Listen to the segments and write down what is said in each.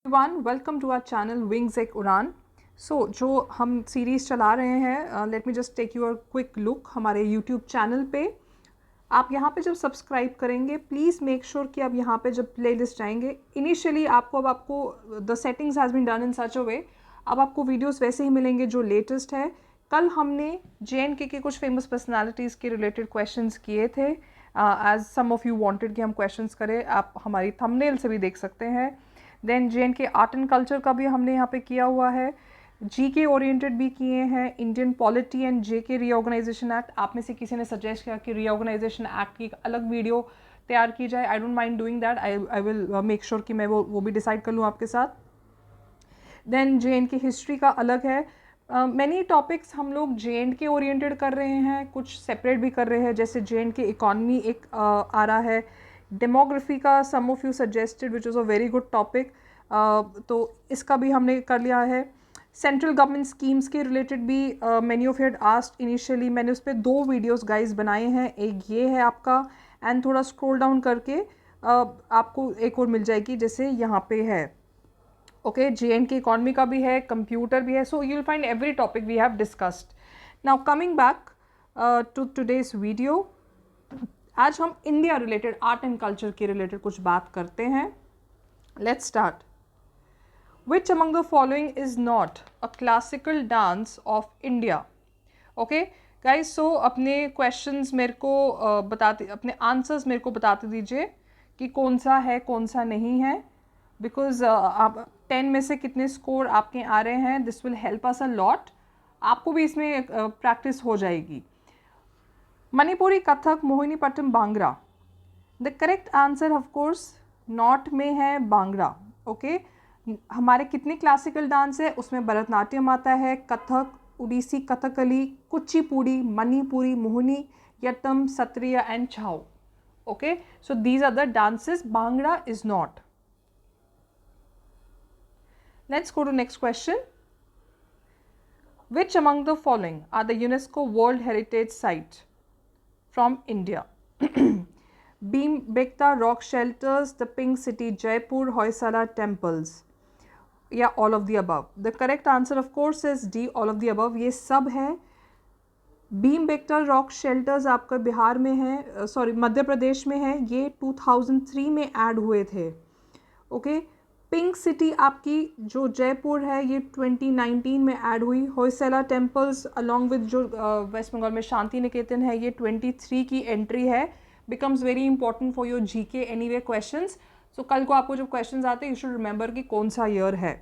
One welcome to our channel wings एक उड़ान। जो हम सीरीज़ चला रहे हैं, let me just take your quick look हमारे यूट्यूब चैनल पे। आप यहाँ पे जब सब्सक्राइब करेंगे प्लीज़ मेक श्योर कि आप यहाँ पे जब प्लेलिस्ट जाएंगे इनिशियली आपको the settings has been done in such a way, अब आपको वीडियोस वैसे ही मिलेंगे जो लेटेस्ट है। कल हमने JNK के कुछ फेमस पर्सनालिटीज़ के रिलेटेड क्वेश्चंस किए थे, as some of you wanted कि हम क्वेश्चंस करें। आप हमारी थंबनेल से भी देख सकते हैं। Then JNK art and culture का भी हमने यहाँ पे किया हुआ है। GK ओरिएंटेड भी किए हैं। Indian polity and JK reorganisation act, आप में से किसी ने सजेस्ट किया कि रीऑर्गेनाइजेशन एक्ट की एक अलग वीडियो तैयार की जाए। I don't mind doing that, I will make sure कि मैं वो भी डिसाइड कर लूँ आपके साथ। देन JNK हिस्ट्री का अलग है। मैनी टॉपिक्स हम लोग JNK ओरिएंटेड कर रहे हैं, कुछ सेपरेट भी कर रहे हैं, जैसे JNK इकॉनमी एक आ रहा है। डेमोग्राफी का some of you suggested which is a very good topic, तो इसका भी हमने कर लिया है। सेंट्रल गवर्नमेंट स्कीम्स के रिलेटेड भी many of had asked initially, मैंने उस पर 2 वीडियोस गाइस बनाए हैं। एक ये है आपका, एंड थोड़ा स्क्रॉल डाउन करके आपको एक और मिल जाएगी जैसे यहाँ पे है। ओके, JNK इकॉनमी का भी है, कंप्यूटर भी है, so you will find every topic we have discussed. Now coming back to today's video, आज हम India related art and culture के रिलेटेड कुछ बात करते हैं। Let's start. Which among the following is not a classical dance of India? Okay guys, so अपने questions मेरे को बताते, अपने आंसर्स मेरे को बताते दीजिए कि कौन सा है कौन सा नहीं है, बिकॉज आप 10 में से कितने स्कोर आपके आ रहे हैं, this will help us a lot. आपको भी इसमें प्रैक्टिस हो जाएगी। Manipuri, Kathak, Mohiniyattam, bhangra. The correct answer of course not में है भांगड़ा। ओके, हमारे कितने क्लासिकल डांस है उसमें भरतनाट्यम आता है, Kathak, Odissi Kathakali, Kuchipudi, Manipuri, Mohiniyattam, Sattriya and Chhau. Okay, so these are the dances, Bhangra is not. Let's go to next question. Which among the following are the UNESCO World Heritage Site from India? Bhimbetka Rock Shelters, the Pink City Jaipur, Hoysala Temples, या all of the above? The correct answer of course is D, all of the above. ये सब है। Bhimbetka rock shelters आपका बिहार में है, sorry Madhya Pradesh में है, ये 2003 में ऐड हुए थे। ओके, पिंक सिटी आपकी जो जयपुर है ये 2019 में ऐड हुई। होयसला टेम्पल्स अलॉन्ग विद जो वेस्ट बंगाल में शांति निकेतन है ये 23 की एंट्री है। Becomes very important for your GK anyway questions. So कल को आपको जब क्वेश्चंस आते हैं यू शुड रिमेंबर कि कौन सा ईयर है।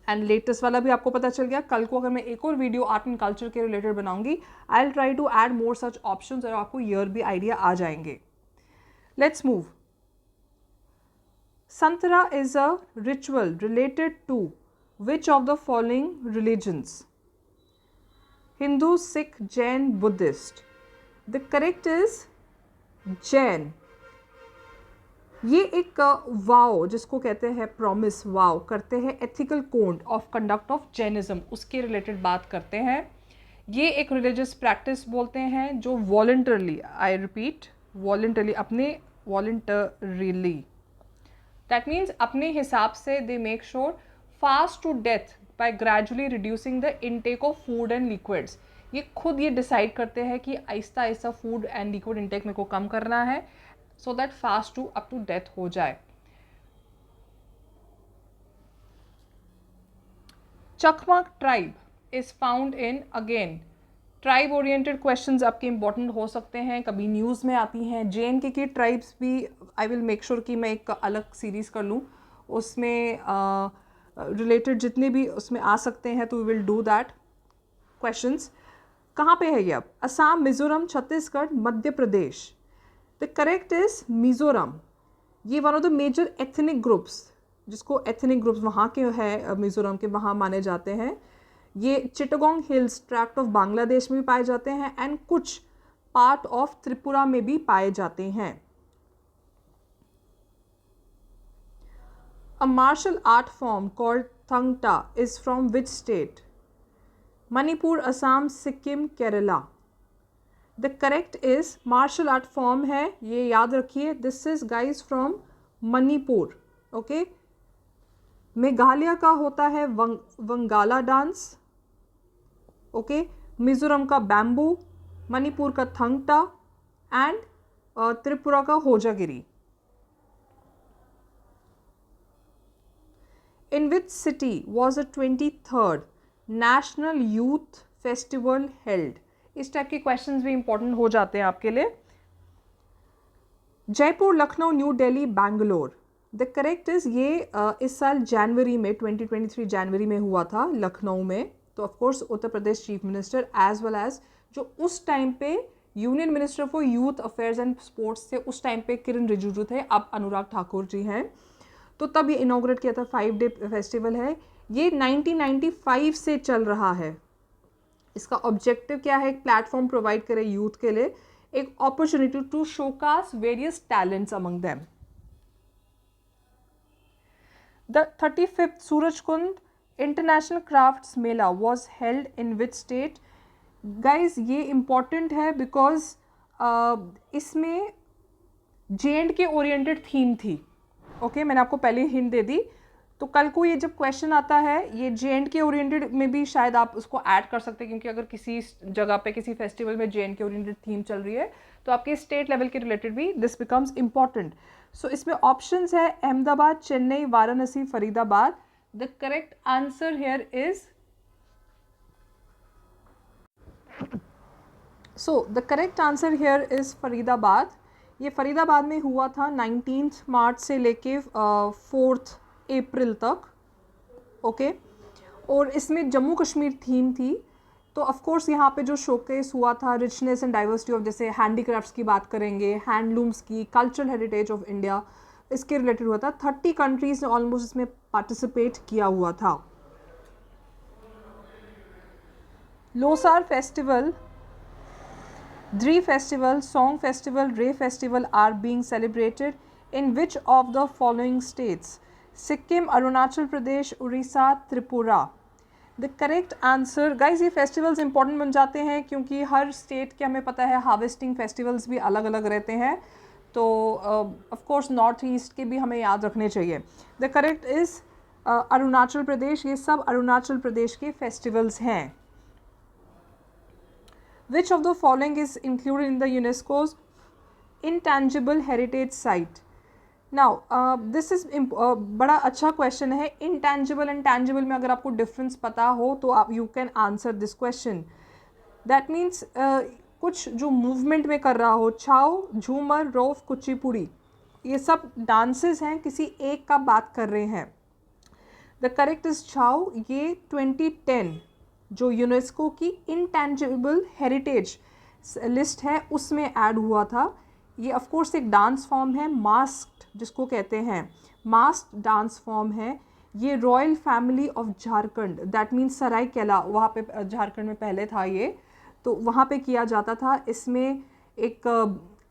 एंड लेटेस्ट वाला भी आपको पता चल गया। कल को अगर मैं एक और वीडियो आर्ट एंड कल्चर के रिलेटेड बनाऊंगी, I will try to add more such options और आपको ईयर भी आइडिया आ जाएंगे। Let's move. Santara is a ritual related to which of the following religions? Hindu, Sikh, Jain, Buddhist. The correct is Jain. ये एक वाव जिसको कहते हैं प्रॉमिस वाव करते हैं, ethical code of conduct of Jainism, उसके रिलेटेड बात करते हैं। ये एक रिलीजियस प्रैक्टिस बोलते हैं जो वॉलंटरली, आई रिपीट वॉलंटरली, अपने वॉलंटरीली, दैट मीन्स अपने हिसाब से they make sure fast to death by gradually reducing the intake of food and liquids. ये खुद ये डिसाइड करते हैं कि Aahista Aahista food and liquid intake मेरे को कम करना है, so that fast to up to death हो जाए। Chakma tribe is found in, again tribe oriented questions आपके इंपॉर्टेंट हो सकते हैं, कभी न्यूज़ में आती हैं। JNK की ट्राइब्स भी आई विल मेक श्योर कि मैं एक अलग सीरीज़ कर लूँ, उसमें रिलेटेड जितने भी उसमें आ सकते हैं, तो we will do that. Questions कहाँ पे है ये? अब Assam, Mizoram, Chhattisgarh, Madhya Pradesh. The correct is Mizoram. ये one of the major ethnic groups, जिसको एथनिक ग्रुप्स वहाँ के हैं मिजोरम के, वहाँ माने जाते हैं। ये Chittagong hills tract of Bangladesh में भी पाए जाते हैं एंड कुछ पार्ट ऑफ त्रिपुरा में भी पाए जाते हैं। A martial art form called Thangta is from which state? Manipur, Assam, Sikkim, Kerala. The correct is martial art form है, ये याद रखिए, this is guys from Manipur. Okay, Meghalaya का होता है वंगाला डांस, ओके, मिजोरम का बैम्बू, मणिपुर का थंगटा एंड त्रिपुरा का Hojagiri. In which city was the 23rd national youth festival held? इस टाइप के क्वेश्चंस भी इंपॉर्टेंट हो जाते हैं आपके लिए। Jaipur, Lucknow, new Delhi, Bangalore. The correct is ये इस साल जनवरी में 2023 जनवरी में हुआ था लखनऊ में। तो of course Uttar Pradesh chief minister as well as जो उस टाइम पे union minister for youth affairs and sports थे, उस टाइम पे किरण रिजिजू थे, अब अनुराग ठाकुर जी हैं। तो तब ये इनॉग्रेट किया था, 5 डे फेस्टिवल है ये, 1995 से चल रहा है। इसका ऑब्जेक्टिव क्या है? एक प्लेटफॉर्म प्रोवाइड करे यूथ के लिए, एक opportunity to showcase various talents among them. The 35th Surajkund international crafts Mela was held in which state? Guys ये इम्पॉर्टेंट है बिकॉज इसमें J&K ओरिएंटेड थीम थी। ओके, मैंने आपको पहले हिंट दे दी। तो कल को ये जब क्वेश्चन आता है, ये J&K ओरिएंटेड में भी शायद आप उसको ऐड कर सकते हैं, क्योंकि अगर किसी जगह पे किसी फेस्टिवल में J&K ओरिएंटेड थीम चल रही है तो आपके स्टेट लेवल के रिलेटेड भी दिस बिकम्स इम्पॉर्टेंट। सो इसमें ऑप्शंस है Ahmedabad, Chennai, Varanasi, Faridabad. The correct answer here is the correct answer here is Faridabad. ये फरीदाबाद में हुआ था 19 मार्च से लेके 4 अप्रैल तक, ओके। और इसमें जम्मू कश्मीर थीम थी। तो ऑफ कोर्स यहाँ पे जो शोकेस हुआ था रिचनेस एंड डाइवर्सिटी ऑफ, जैसे हैंडीक्राफ्ट्स की बात करेंगे, हैंडलूम्स की, कल्चरल हेरिटेज ऑफ इंडिया, इसके रिलेटेड हुआ था। 30 कंट्रीज ने ऑलमोस्ट इसमें पार्टिसिपेट किया हुआ था। Losar festival, Dri festival, Song festival, Ray festival are being celebrated in which of the following states? Sikkim, Arunachal Pradesh, Orissa, Tripura. The correct answer, guys, ये festivals important बन जाते हैं क्योंकि हर state के हमें पता है harvesting festivals भी अलग अलग रहते हैं। तो of course नॉर्थ ईस्ट के भी हमें याद रखने चाहिए। The correct is Arunachal Pradesh. ये सब अरुणाचल प्रदेश के festivals हैं। Which of the following is included in the UNESCO's intangible heritage site? Now, this is बड़ा अच्छा क्वेश्चन है। intangible and tangible में अगर आपको डिफरेंस पता हो तो आप you can answer this question. That means कुछ जो मूवमेंट में कर रहा हो, छाव, झूमर, रोफ, कुचिपुड़ी, ये सब डांसेस हैं, किसी एक का बात कर रहे हैं। द करेक्ट इज छाव। ये 2010 जो यूनेस्को की इंटेंजिबल हेरिटेज लिस्ट है उसमें ऐड हुआ था। ये ऑफ कोर्स एक डांस फॉर्म है, मास्क्ड जिसको कहते हैं, मास्क्ड डांस फॉर्म है। ये royal family of Jharkhand, that means Seraikela, वहाँ पे झारखंड में पहले था ये, तो वहाँ पे किया जाता था। इसमें एक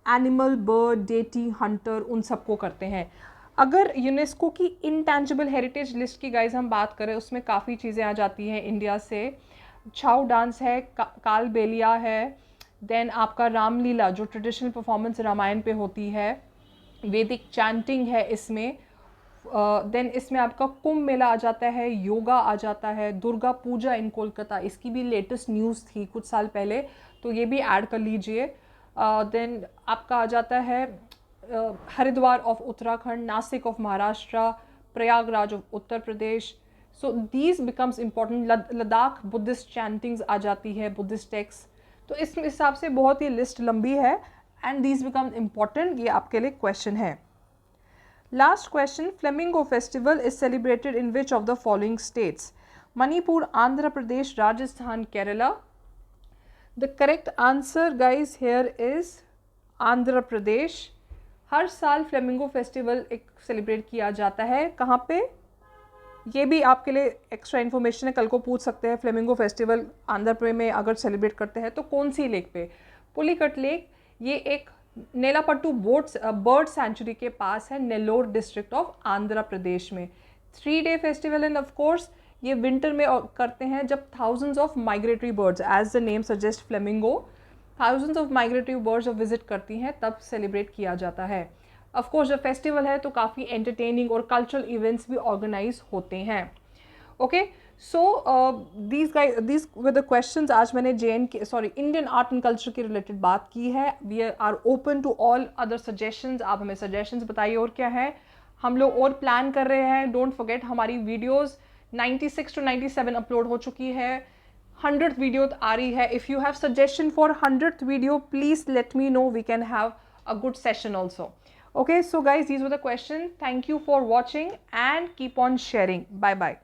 एनिमल, बर्ड, डेटी, हंटर, उन सबको करते हैं। अगर यूनेस्को की इंटेंजिबल हेरिटेज लिस्ट की गाइज हम बात करें, उसमें काफ़ी चीज़ें आ जाती हैं इंडिया से। छाऊ डांस है, कालबेलिया है, देन आपका रामलीला जो ट्रेडिशनल परफॉर्मेंस रामायण पे होती है, वैदिक चैंटिंग है इसमें, देन इसमें आपका कुंभ मेला आ जाता है, योगा आ जाता है, दुर्गा पूजा इन कोलकाता, इसकी भी लेटेस्ट न्यूज़ थी कुछ साल पहले, तो ये भी ऐड कर लीजिए। देन आपका आ जाता है Haridwar of Uttarakhand, Nashik of Maharashtra, Prayagraj of Uttar Pradesh. So these becomes important. Ladakh Buddhist chantings आ जाती है, बुद्धिस्ट टेक्स्ट। तो इस हिसाब से बहुत ही लिस्ट लंबी है एंड दीज बिकम इम्पॉर्टेंट। ये आपके लिए क्वेश्चन है। Last question, flamingo festival is celebrated in which of the following states? Manipur, Andhra Pradesh, Rajasthan, Kerala. The correct answer guys here is Andhra Pradesh. हर साल फ्लेमिंगो फेस्टिवल एक सेलिब्रेट किया जाता है। कहाँ पे? ये भी आपके लिए एक्स्ट्रा इन्फॉर्मेशन है, कल को पूछ सकते हैं। फ्लेमिंगो फेस्टिवल आंध्र प्रदेश में अगर सेलिब्रेट करते हैं तो कौन सी लेक पे? पुलिकट लेक। ये एक नेलापट्टू बर्ड सेंचुरी के पास है, नेल्लोर डिस्ट्रिक्ट ऑफ आंध्र प्रदेश में। 3 day festival and of course ये विंटर में करते हैं जब thousands of migratory birds, as the name suggest flamingo, thousands of migratory birds जब विजिट करती हैं तब सेलिब्रेट किया जाता है। ऑफ कोर्स जब फेस्टिवल है तो काफ़ी एंटरटेनिंग और कल्चरल इवेंट्स भी ऑर्गेनाइज होते हैं. Okay, so these with the questions. आज मैंने इंडियन आर्ट एंड कल्चर के रिलेटेड बात की है. We are open to all other suggestions. आप हमें सजेशंस बताइए और क्या है हम लोग और प्लान कर रहे हैं. डोंट फॉरगेट हमारी वीडियोस 96 to 97 अपलोड हो चुकी है. 100th वीडियो आ रही है. If you have suggestion for 100th video please let me know. We can have a good session also. Okay, so guys, these were the questions. Thank you for watching and keep on sharing. Bye bye.